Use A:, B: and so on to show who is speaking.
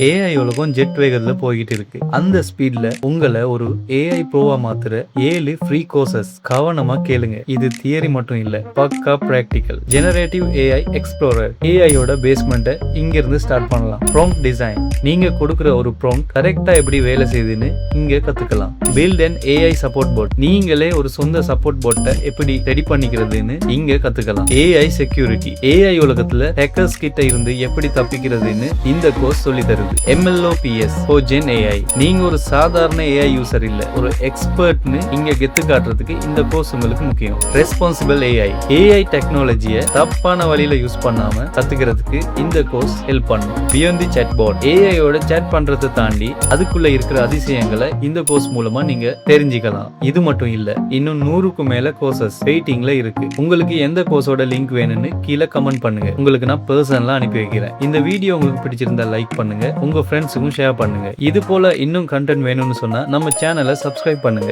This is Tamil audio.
A: ஏஐ உலகம் ஜெட் வேகத்துல போய்கிட்டு இருக்கு. அந்த ஸ்பீட்ல உங்களை ஒரு ஏஐ ப்ரோவா மாத்துற 7 ஃப்ரீ கோர்சஸ். கவனமா கேளுங்க. இது தியரி மட்டும் இல்ல, பக்கா பிராக்டிக்கல். ஜெனரேட்டிவ் ஏஐ எக்ஸ்ப்ளோரர், ஏஐயோட பேஸ்மெண்ட்டை இங்க இருந்து ஸ்டார்ட் பண்ணலாம். ப்ராம்ப்ட் டிசைன், நீங்க கொடுக்குற ஒரு ப்ராம்ப்ட் கரெக்டா எப்படி வேலை செய்யுதுன்னு இங்க கத்துக்கலாம். Build and AI support port, நீங்களே ஒரு சொந்த சப்போர்ட் போர்ட்டை எப்படி ரெடி பண்ணிக்கிறதுன்னு இங்க கத்துக்கலாம். ஏஐ செக்யூரிட்டி, ஏஐ உலகத்துல ஹேக்கர்ஸ் கிட்ட இருந்து எப்படி தப்பிக்கிறதுன்னு இந்த கோர்ஸ் சொல்லி தருது. MLOps for Gen AI, நீங்க ஒரு சாதாரண ஏஐ யூசர் இல்ல, ஒரு எக்ஸ்பர்ட்னு இங்க கெத்து காட்டுறதுக்கு இந்த கோர்ஸ் உங்களுக்கு முக்கியம். ரெஸ்பான்சிபிள் ஏஐ டெக்னாலஜியை தப்பான வழியில யூஸ் பண்ணாம கத்துக்கிறதுக்கு இந்த கோர்ஸ் ஹெல்ப் பண்ணும். பியாண்ட் தி சாட்பாட், ஏஐயோட சாட் பண்றதை தாண்டி அதுக்குள்ள இருக்கிற அதிசயங்களை இந்த கோர்ஸ் மூலமா நீங்க தெரிஞ்சுக்கலாம். இது மட்டும் இல்ல, இன்னும் 100க்கும் மேல கோர்சஸ் வெயிட்டிங்ல இருக்கு. உங்களுக்கு எந்த கோர்ஸோட லிங்க் வேணும்னு கீழே கமெண்ட் பண்ணுங்க. உங்களுக்கு நான் பர்சனலா அனுப்பி வைக்கிறேன். இந்த வீடியோ உங்களுக்கு பிடிச்சிருந்தா லைக் பண்ணுங்க, உங்க ஃப்ரெண்ட்ஸுக்கும் ஷேர் பண்ணுங்க. இது போல இன்னும் கண்டென்ட் வேணும்னு சொன்னா நம்ம சேனலை சப்ஸ்கிரைப் பண்ணுங்க.